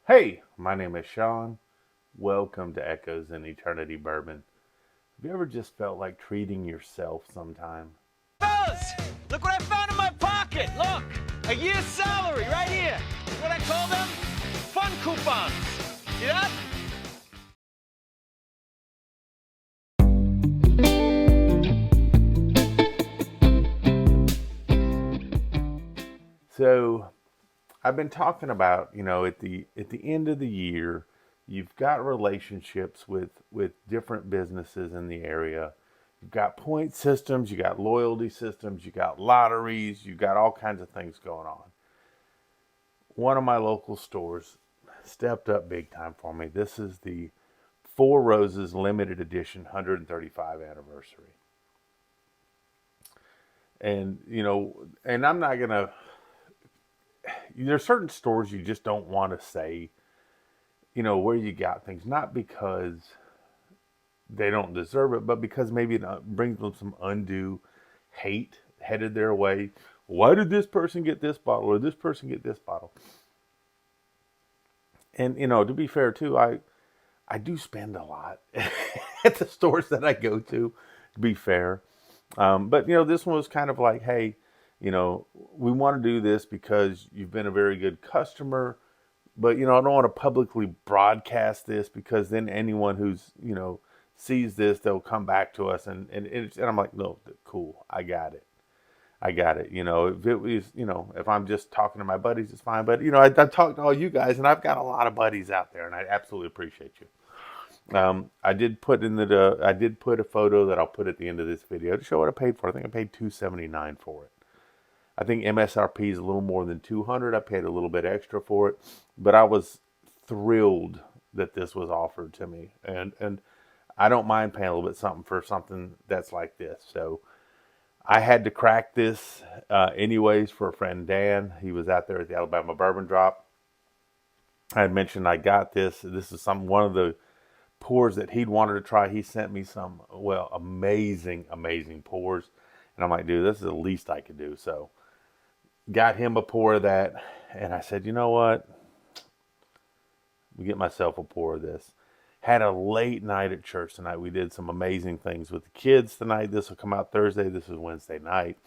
Hey, my name is Sean. Welcome to Echoes in Eternity Bourbon. Have you ever just felt like treating yourself sometime? Fellas, look what I found in my pocket. Look, a year's salary right here. What I call them? Fun coupons. See that? So, I've been talking about, at the end of the year, you've got relationships with different businesses in the area. You've got point systems, you got loyalty systems, you got lotteries, you got all kinds of things going on. One of my local stores stepped up big time for me. This is the Four Roses limited edition 135 anniversary. And I'm not going to, there's certain stores you just don't want to say, where you got things, not because they don't deserve it, but because maybe it brings them some undue hate headed their way. Why did this person get this bottle or this person get this bottle? And, to be fair too, I do spend a lot at the stores that I go to be fair. But this one was kind of like, hey, we want to do this because you've been a very good customer, but I don't want to publicly broadcast this because then anyone who's sees this, they'll come back to us and I'm like, no, cool, I got it. I got it. If it was, if I'm just talking to my buddies, it's fine. But I've talked to all you guys, and I've got a lot of buddies out there, and I absolutely appreciate you. I did put a photo that I'll put at the end of this video to show what I paid for. I think I paid $279 for it. I think MSRP is a little more than 200. I paid a little bit extra for it, but I was thrilled that this was offered to me, and I don't mind paying a little bit something for something that's like this. So I had to crack this anyways for a friend Dan. He was out there at the Alabama Bourbon Drop. I had mentioned I got this. This is one of the pours that he'd wanted to try. He sent me some, well, amazing, amazing pours. And I'm like, dude, this is the least I could do. So got him a pour of that. And I said, you know what? We get myself a pour of this. Had a late night at church tonight. We did some amazing things with the kids tonight. This will come out Thursday. This is Wednesday night.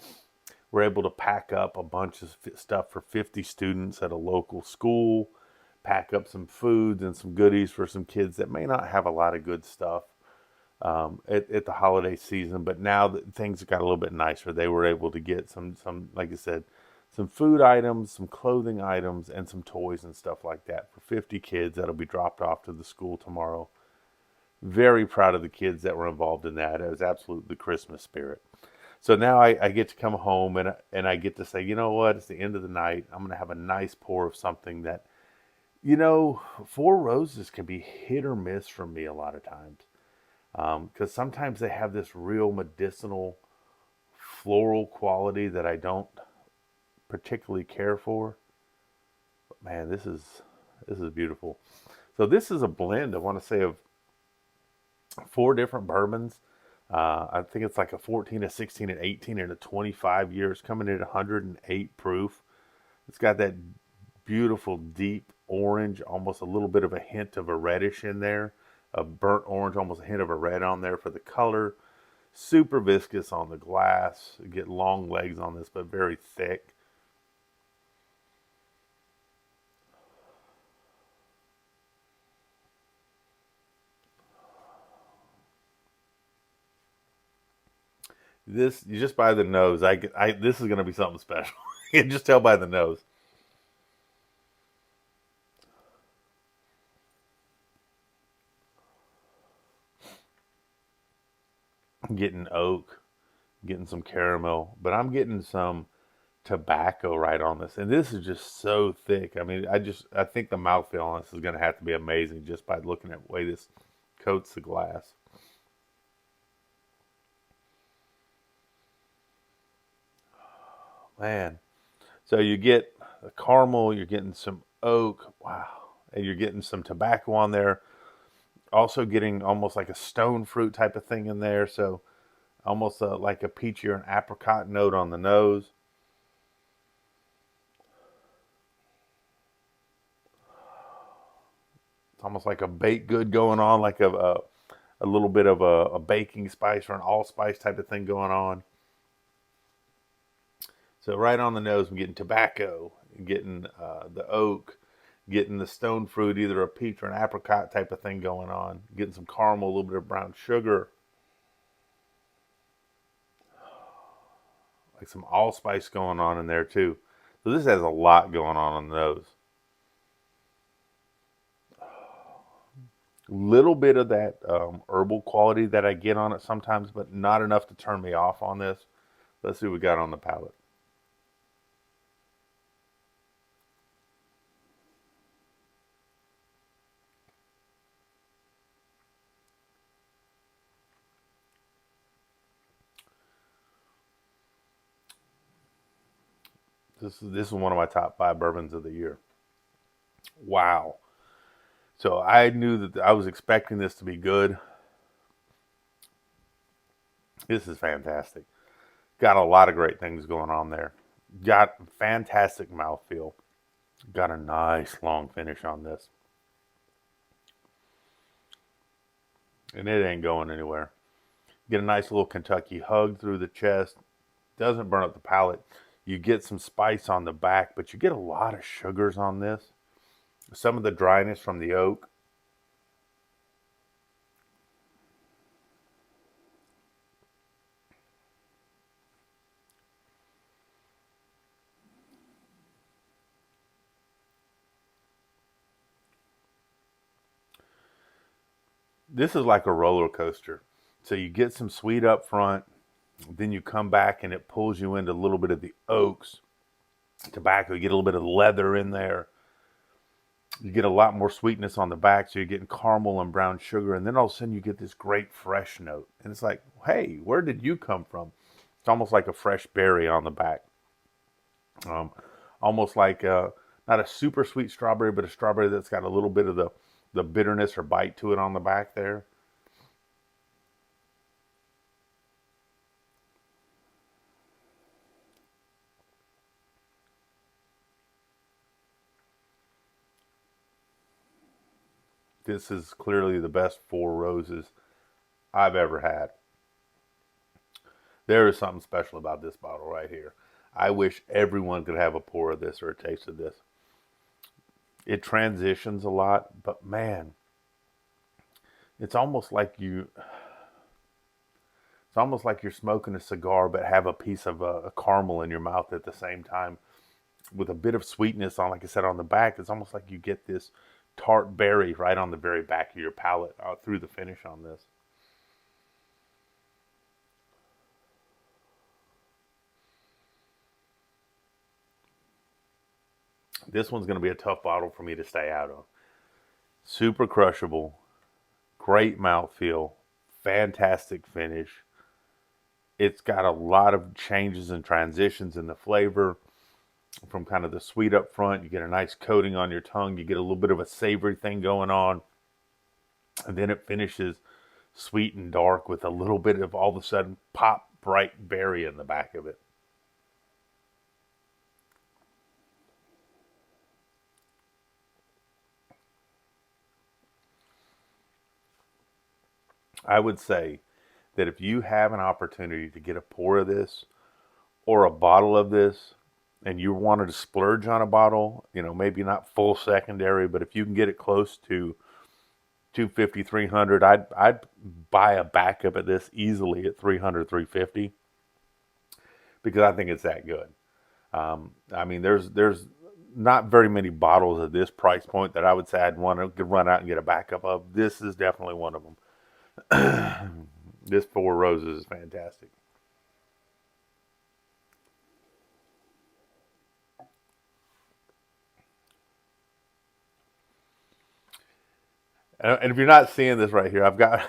We're able to pack up a bunch of stuff for 50 students at a local school, pack up some foods and some goodies for some kids that may not have a lot of good stuff at the holiday season. But now that things got a little bit nicer, they were able to get some like I said, some food items, some clothing items, and some toys and stuff like that for 50 kids that'll be dropped off to the school tomorrow. Very proud of the kids that were involved in that. It was absolutely the Christmas spirit. So now I get to come home and I get to say, you know what? It's the end of the night. I'm going to have a nice pour of something that, Four Roses can be hit or miss for me a lot of times. Because sometimes they have this real medicinal floral quality that I don't particularly care for. But man, this is beautiful. So this is a blend, I want to say, of four different bourbons. I think it's like a 14, a 16, an 18, and a 25 years coming in at 108 proof. It's got that beautiful deep orange, almost a little bit of a hint of a reddish in there, a burnt orange, almost a hint of a red on there for the color. Super viscous on the glass. You get long legs on this, but very thick. This you just by the nose. This is going to be something special. You can just tell by the nose. I'm getting oak, getting some caramel, but I'm getting some tobacco right on this. And this is just so thick. I mean, I think the mouthfeel on this is going to have to be amazing just by looking at the way this coats the glass. Man. So you get the caramel, you're getting some oak, wow, and you're getting some tobacco on there. Also getting almost like a stone fruit type of thing in there. So almost like a peachy or an apricot note on the nose. almost like a baked good going on, like a little bit of a baking spice or an allspice type of thing going on. So right on the nose, I'm getting tobacco, getting the oak, getting the stone fruit, either a peach or an apricot type of thing going on, getting some caramel, a little bit of brown sugar, like some allspice going on in there too. So this has a lot going on the nose. Little bit of that herbal quality that I get on it sometimes, but not enough to turn me off on this. Let's see what we got on the palate. This is one of my top 5 bourbons of the year. Wow. So I knew that I was expecting this to be good. This is fantastic. Got a lot of great things going on there. Got fantastic mouthfeel. Got a nice long finish on this. And it ain't going anywhere. Get a nice little Kentucky hug through the chest. Doesn't burn up the palate. You get some spice on the back, but you get a lot of sugars on this. Some of the dryness from the oak. This is like a roller coaster. So you get some sweet up front, then you come back and it pulls you into a little bit of the oaks, tobacco. You get a little bit of leather in there. You get a lot more sweetness on the back, so you're getting caramel and brown sugar, and then all of a sudden you get this great fresh note. And it's like, hey, where did you come from? It's almost like a fresh berry on the back. Almost like not a super sweet strawberry, but a strawberry that's got a little bit of the bitterness or bite to it on the back there. This is clearly the best Four Roses I've ever had. There is something special about this bottle right here. I wish everyone could have a pour of this or a taste of this. It transitions a lot, but man, it's almost like you're smoking a cigar, but have a piece of a caramel in your mouth at the same time, with a bit of sweetness on, like I said, on the back. It's almost like you get this tart berry right on the very back of your palate through the finish on this. This one's going to be a tough bottle for me to stay out of. Super crushable, great mouthfeel, fantastic finish. It's got a lot of changes and transitions in the flavor. From kind of the sweet up front, you get a nice coating on your tongue. You get a little bit of a savory thing going on. And then it finishes sweet and dark with a little bit of all of a sudden pop bright berry in the back of it. I would say that if you have an opportunity to get a pour of this or a bottle of this, and you wanted to splurge on a bottle, maybe not full secondary, but if you can get it close to 250, 300, I'd buy a backup of this easily at 300, 350, because I think it's that good. I mean, there's not very many bottles at this price point that I would say I'd want to run out and get a backup of. This is definitely one of them. This Four Roses is fantastic. And if you're not seeing this right here, I've got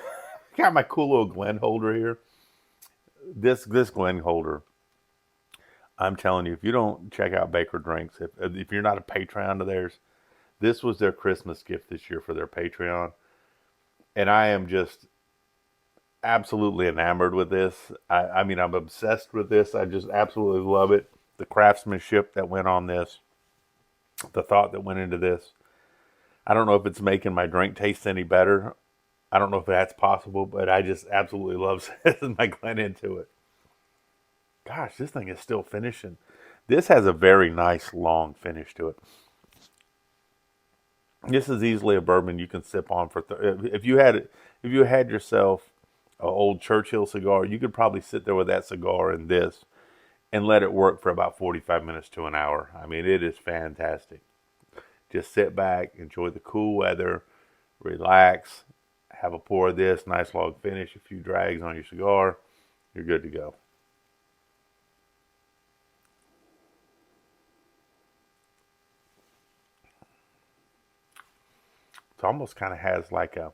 got my cool little Glen holder here. This Glen holder, I'm telling you, if you don't check out Baker Drinks, if you're not a Patreon of theirs, this was their Christmas gift this year for their Patreon, and I am just absolutely enamored with this. I mean, I'm obsessed with this. I just absolutely love it. The craftsmanship that went on this, the thought that went into this. I don't know if it's making my drink taste any better. I don't know if that's possible, but I just absolutely love my Glen into it. Gosh, this thing is still finishing. This has a very nice long finish to it. This is easily a bourbon you can sip on for if you had yourself an old Churchill cigar, you could probably sit there with that cigar and this and let it work for about 45 minutes to an hour. I mean, it is fantastic. Just sit back, enjoy the cool weather, relax, have a pour of this, nice long finish, a few drags on your cigar, you're good to go. It almost kind of has like a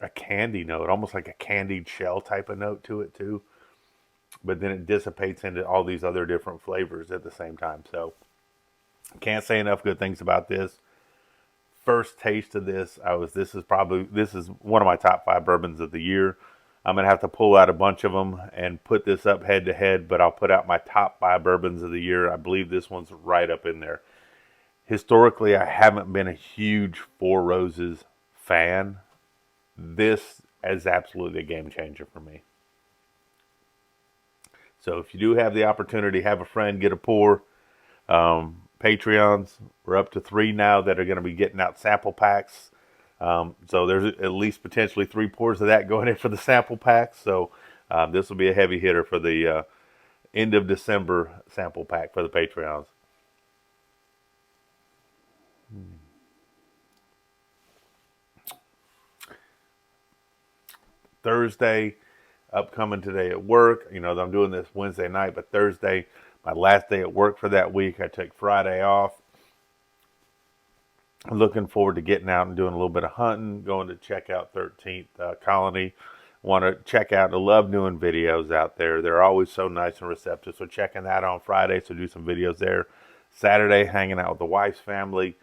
candy note, almost like a candied shell type of note to it too. But then it dissipates into all these other different flavors at the same time. So can't say enough good things about this. First taste of this, this is one of my top 5 bourbons of the year. I'm gonna have to pull out a bunch of them and put this up head to head, but I'll put out my top 5 bourbons of the year. I believe this one's right up in there. Historically, I haven't been a huge Four Roses fan. This is absolutely a game changer for me. So if you do have the opportunity, have a friend, get a pour. Patreons, we're up to 3 now that are going to be getting out sample packs. So there's at least potentially 3 pours of that going in for the sample packs. So this will be a heavy hitter for the end of December sample pack for the Patreons. Thursday, upcoming today at work. You know, I'm doing this Wednesday night, but Thursday, my last day at work for that week. I take Friday off. I'm looking forward to getting out and doing a little bit of hunting, going to check out 13th Colony. Want to check out, I love doing videos out there. They're always so nice and receptive. So checking that on Friday, so do some videos there. Saturday, hanging out with the wife's family.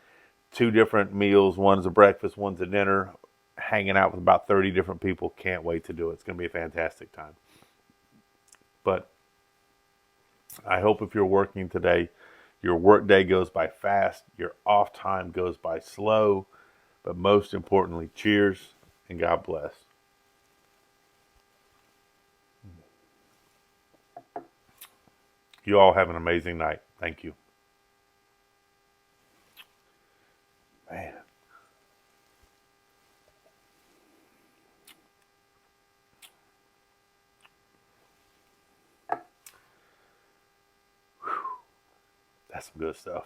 2 different meals. One's a breakfast, one's a dinner. Hanging out with about 30 different people. Can't wait to do it. It's going to be a fantastic time. But I hope if you're working today, your work day goes by fast, your off time goes by slow, but most importantly, cheers and God bless. You all have an amazing night. Thank you. Man. That's some good stuff.